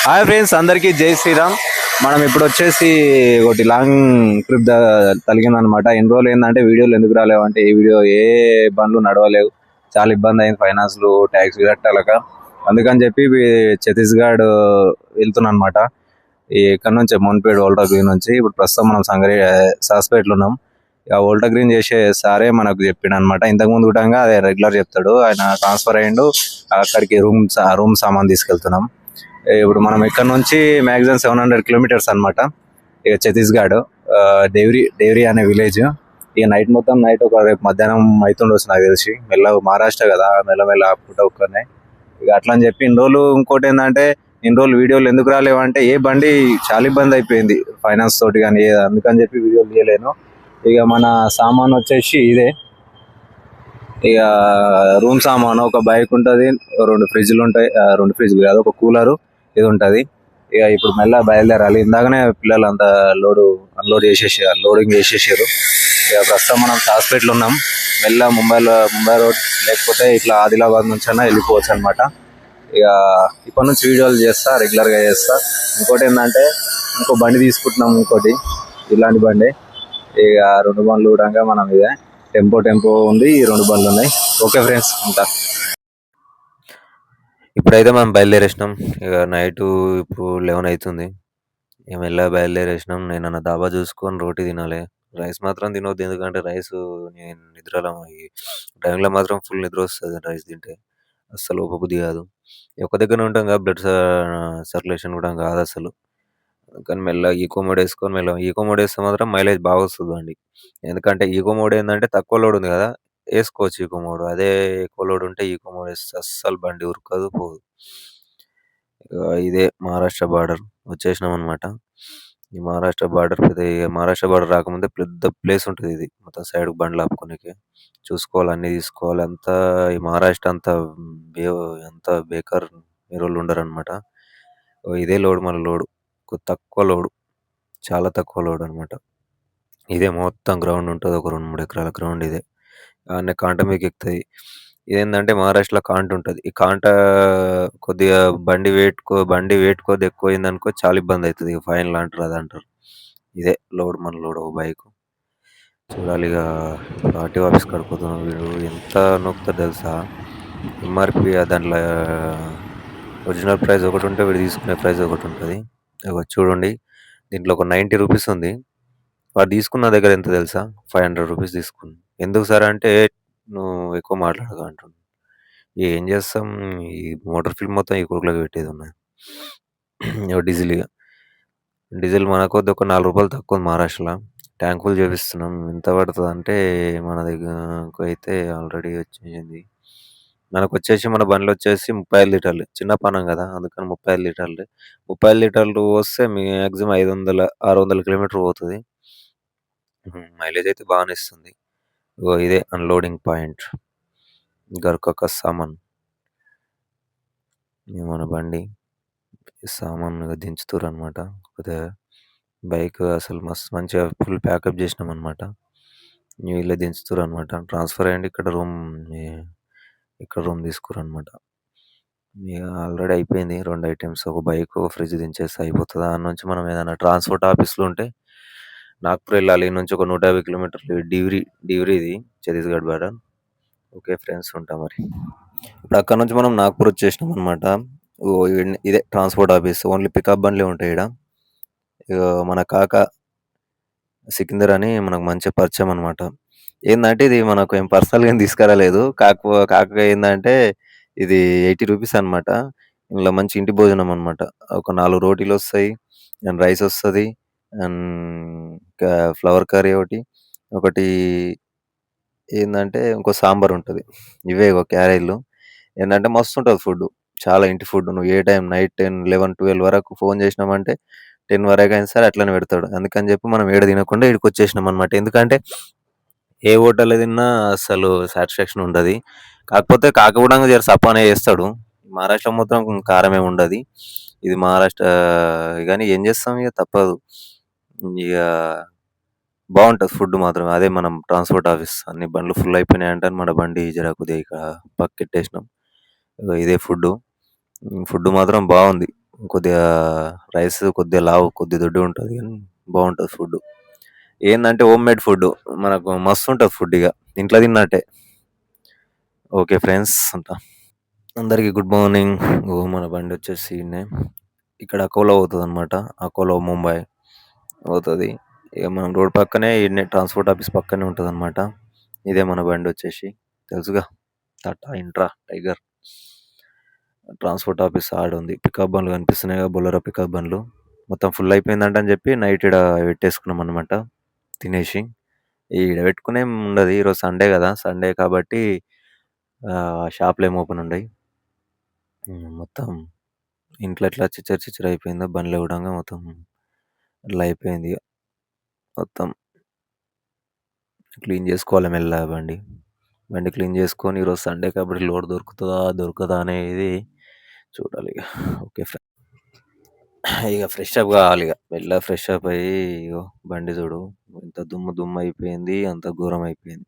Hi friends, అందరికీ జై శ్రీరామ్. మనం ఇప్పుడు వచ్చేసి ఒకటి లాంగ్ ట్రిప్ తలిగిందనమాట. ఎన్ని రోజులు ఏంటంటే వీడియోలు ఎందుకు రాలేవు అంటే ఏ బండ్లు నడవలేవు, చాలా ఇబ్బంది అయింది. ఫైనాన్స్లు ట్యాక్స్ కట్టాలక, అందుకని చెప్పి ఛత్తీస్గఢ్ వెళ్తున్నా అనమాట. ఇక్కడ నుంచి మోన్పేడ్ ఓల్టా గ్రీన్ నుంచి ఇప్పుడు ప్రస్తుతం మనం సాస్పేట్లో ఉన్నాం. ఇక ఓల్టా గ్రీన్ చేసే సారే మనకు చెప్పిండు అనమాట. ఇంతకుముందు కూడా అదే రెగ్యులర్ చెప్తాడు. ఆయన ట్రాన్స్ఫర్ అయ్యిండు, అక్కడికి రూమ్ సామాన్ తీసుకెళ్తున్నాం. ఇప్పుడు మనం ఇక్కడ నుంచి మ్యాక్సిమం 700 కిలోమీటర్స్ అనమాట. ఇక ఛత్తీస్గఢ్ డేవ్రీ అనే విలేజ్. ఇక నైట్ ఒక రేపు మధ్యాహ్నం అవుతుండొచ్చు నాకు తెలిసి. మహారాష్ట్ర కదా, మెల్లమెల్ల ఆపుకుంటా ఒక్కనే. ఇక అట్లా అని చెప్పి ఇన్ని రోజులు. ఇంకోటి ఏంటంటే ఇన్ని రోజులు వీడియోలు ఎందుకు రాలేవంటే ఏ బండి చాలా ఇబ్బంది అయిపోయింది ఫైనాన్స్ తోటి కానీ, అందుకని చెప్పి వీడియోలు తీయలేను. ఇక మన సామాన్ వచ్చేసి ఇదే. ఇక రూమ్ సామాను ఒక బైక్ ఉంటుంది, 2 ఫ్రిడ్జ్లు ఉంటాయి. 2 ఫ్రిడ్జ్లు కాదు, ఒక కూలరు ఇది ఉంటుంది. ఇక ఇప్పుడు మెల్లగా బయలుదేరాలి. ఇందాకనే పిల్లలు అంతా అన్లోడింగ్ చేసేసారు. ఇక ప్రస్తుతం మనం హాస్పిటల్ ఉన్నాం. మెల్లగా ముంబై రోడ్ లేకపోతే ఇట్లా ఆదిలాబాద్ నుంచి అయినా వెళ్ళిపోవచ్చు అనమాట. ఇక ఇప్పటి నుంచి వీడియోలు చేస్తా, రెగ్యులర్గా చేస్తా. ఇంకోటి ఏంటంటే ఇంకో బండి తీసుకుంటున్నాం, ఇంకోటి ఇలాంటి బండి. ఇక 2 బండ్లు కూడా మనం ఇదే టెంపో ఉంది, ఈ 2 బండ్లు ఉన్నాయి. ఓకే ఫ్రెండ్స్, ఉంటా. ఇప్పుడైతే మనం బయలుదేరేసినాం. ఇక నైట్ ఇప్పుడు 11 అవుతుంది. ఇక మెల్లగా బయలుదేరేసినాం. నేను అన్న దాబా చూసుకొని రోటీ తినాలి. రైస్ మాత్రం తినొద్దు, ఎందుకంటే రైస్ నేను నిద్రలో ఈ టైంలో మాత్రం ఫుల్ నిద్ర వస్తుంది రైస్ తింటే. అస్సలు ఉపబుద్ధి కాదు. ఒక దగ్గర ఉంటాం కదా, బ్లడ్ సర్క్యులేషన్ కూడా కాదు అసలు. కానీ మెల్లగా ఈకో మోడ్ వేసుకొని ఈకో మోడ్ వేస్తే మాత్రం మైలేజ్ బాగా వస్తుంది బండి. ఎందుకంటే ఈకో మోడ్ ఏంటంటే తక్కువ లోడ్ ఉంది కదా, వేసుకోవచ్చు ఈకో మోడ్. అదే ఎక్కువ లోడ్ ఉంటే ఈకో మోడ్ వేస్తే అస్సలు బండి ఉరకదు, పోదు. ఇదే మహారాష్ట్ర బార్డర్ వచ్చేసినాం అనమాట. ఈ మహారాష్ట్ర బార్డర్ రాకముందే పెద్ద ప్లేస్ ఉంటుంది. ఇది మొత్తం సైడ్ బండ్లు ఆపుకోనికి చూసుకోవాలి, అన్ని తీసుకోవాలి. అంతా ఈ మహారాష్ట్ర అంతా ఎంత బేకార్ మీరు ఉండరు అనమాట. ఇదే లోడ్, మన లోడు తక్కువ లోడు, చాలా తక్కువ లోడ్ అనమాట. ఇదే మొత్తం గ్రౌండ్ ఉంటుంది, ఒక 2-3 ఎకరాల గ్రౌండ్ ఇదే. అన్నీ కాంట మీకు ఎక్కుతాయి. ఇదేంటంటే మహారాష్ట్రలో కాంట ఉంటుంది. ఈ కాంట కొద్దిగా బండి వెయిట్ కొద్ది ఎక్కువైందనుకో చాలా ఇబ్బంది అవుతుంది. ఇక ఫైన్ అంటారు, అది అంటారు. ఇదే లోడ్, మన లోడ్ ఒక బైక్. చూడాలి. ఇక ఆర్టీఓ ఆఫీస్ కడిపోతున్నాం. వీడు ఎంత నొక్కుతారు తెలుసా, ఎంఆర్పి దాంట్లో ఒరిజినల్ ప్రైస్ ఒకటి ఉంటే వీడు తీసుకునే ప్రైస్ ఒకటి ఉంటుంది. చూడండి, దీంట్లో ఒక 90 రూపీస్ ఉంది. వాడు తీసుకున్న దగ్గర ఎంత తెలుసా, 500 రూపీస్ తీసుకుంది. ఎందుకు సార్ అంటే, నువ్వు ఎక్కువ మాట్లాడగా అంటుండు. ఏం చేస్తాం, ఈ మోటార్ ఫిల్మ్ మొత్తం ఈ కొడుకులోకి పెట్టేది ఉన్నది. డీజిల్ మన కొద్ది ఒక 4 రూపాయలు తక్కువ ఉంది మహారాష్ట్రలో. ట్యాంక్ ఫుల్ చేపిస్తున్నాం. ఎంత పడుతుంది అంటే, మన దగ్గర అయితే ఆల్రెడీ వచ్చేసింది. మనకు వచ్చేసి మన బండ్లు వచ్చేసి 35 లీటర్లు. చిన్న పానం కదా, అందుకని 35 లీటర్లు. 35 లీటర్లు వస్తే మ్యాక్సిమం 500-600 కిలోమీటర్ పోతుంది. మైలేజ్ అయితే బాగానే ఇస్తుంది. ఇదే అన్లోడింగ్ పాయింట్, గర్క సామాన్. మన బండి సామాన్ దించుతారు అనమాట. బైక్ అసలు మస్తు మంచిగా ఫుల్ ప్యాకప్ చేసినాం అనమాట. వీళ్ళే దించుతారు అనమాట. ట్రాన్స్ఫర్ అయ్యండి, ఇక్కడ రూమ్ తీసుకురు అనమాట. ఇక ఆల్రెడీ అయిపోయింది 2 ఐటమ్స్, ఒక బైక్, ఒక ఫ్రిడ్జ్ దించేస్తే అయిపోతుంది. దాని నుంచి మనం ఏదైనా ట్రాన్స్పోర్ట్ ఆఫీస్లో ఉంటే నాగ్పూర్ వెళ్ళాలి. ఈ నుంచి ఒక 150 కిలోమీటర్లు డివ్రీది ఛత్తీస్గఢ్ బార్డర్. ఓకే ఫ్రెండ్స్, ఉంటాం మరి. ఇప్పుడు అక్కడ నుంచి మనం నాగ్పూర్ వచ్చేసినాం అనమాట. ఇదే ట్రాన్స్పోర్ట్ ఆఫీస్. ఓన్లీ పికప్ బండ్లే ఉంటాయి ఇక్కడ. ఇక మన కాక సికిందర్ అని మనకు మంచి పరిచయం అనమాట. ఏంటంటే ఇది మనకు ఏం పర్సనల్గా ఏం తీసుకురాలేదు. కాక ఏంటంటే ఇది 80 రూపీస్ అనమాట. ఇందులో మంచి ఇంటి భోజనం అనమాట. ఒక 4 రోటీలు వస్తాయి, అండ్ రైస్ వస్తుంది, అండ్ ఇంకా ఫ్లవర్ కర్రీ ఒకటి ఏంటంటే ఇంకో సాంబార్ ఉంటుంది. ఇవే ఒక క్యారేజ్లు. ఏంటంటే మస్తు ఉంటుంది ఫుడ్, చాలా ఇంటి ఫుడ్. నువ్వు ఏ టైం నైట్ 10, 11, 12 వరకు ఫోన్ చేసినామంటే 10 వరకు అయినా సరే అట్లనే పెడతాడు. అందుకని చెప్పి మనం ఏడ తినకుండా ఇక్కడికి వచ్చేసినాం అనమాట. ఎందుకంటే ఏ హోటల్లో తిన్నా అసలు సాటిస్ఫాక్షన్ ఉండదు. కాకపోతే కూడా జర సపానే చేస్తాడు. మహారాష్ట్ర మొత్తం కారమే ఉండదు. ఇది మహారాష్ట్ర కానీ ఏం చేస్తాం, ఇక తప్పదు. ఇక బాగుంటుంది ఫుడ్ మాత్రం. అదే మనం ట్రాన్స్పోర్ట్ ఆఫీస్. అన్ని బండ్లు ఫుల్ అయిపోయినాయి అంటే మన బండి జర కొద్దిగా ఇక పక్కెట్టేసినాం. ఇదే ఫుడ్ మాత్రం బాగుంది. కొద్దిగా రైస్ కొద్దిగా లావు, కొద్దిగా దొడ్డుగుంటది గానీ బావుంటది ఫుడ్డు. ఏందంటే హోమ్ మేడ్ ఫుడ్డు. మనకు మస్తుంటది ఫుడ్ ఇగ. ఇంట్లో తిన్నట్టే. ఓకే ఫ్రెండ్స్ ఉంటా. అందరికీ గుడ్ మార్నింగ్. మన బండొచ్చేసి ఈడనే ఇక్కడ అకోలా పోతదనమాట. అకోలా ముంబై పోతది. ఇగ మనం రోడ్ పక్కనే ఈడనే ట్రాన్స్‌పోర్ట్ ఆఫీస్ పక్కనే ఉంటదనమాట. ఇదే మన బండొచ్చేసి. తెలుసుగా Tata Intra tiger. Transport office ఆడుంది. పికప్ బండ్లు కనిపిస్తున్నాయిగా బొలెరో పికప్ బండ్లు. మొత్తం ఫుల్ అయిపోయిందంట అని చెప్పి నైట్ ఈడ పెట్టేసుకున్నామనమాట తినేసి. ఈడ పెట్టుకునేం ఉండదు. ఈరోజు సండే గదా! సండే కాబట్టి షాపులేమి ఓపెన్ ఉండయి. మొత్తం ఇంట్లో ఎట్లా చిచ్చర చిచ్చర అయిపోయిందో బండ్లు ఇవ్వడంగా మొత్తం అట్లా అయిపోయింది ఇగ. మొత్తం క్లీన్ చేసుకోవాలి మెల్లగా బండి. బండి క్లీన్ చేసుకొని ఈరోజు సండే కాబట్టి లోడ్ దొరుకుతదా? దొరకదా? అనేది చూడాలిగ. ఓకే. ఇగ ఫ్రెష్ అప్ కావాలిగ. మెల్లగా ఫ్రెష్ అప్ అయ్యి ఇగో బండి చూడు ఎంత దుమ్ము దుమ్ము అయిపోయింది. అంత ఘోరం అయిపోయింది.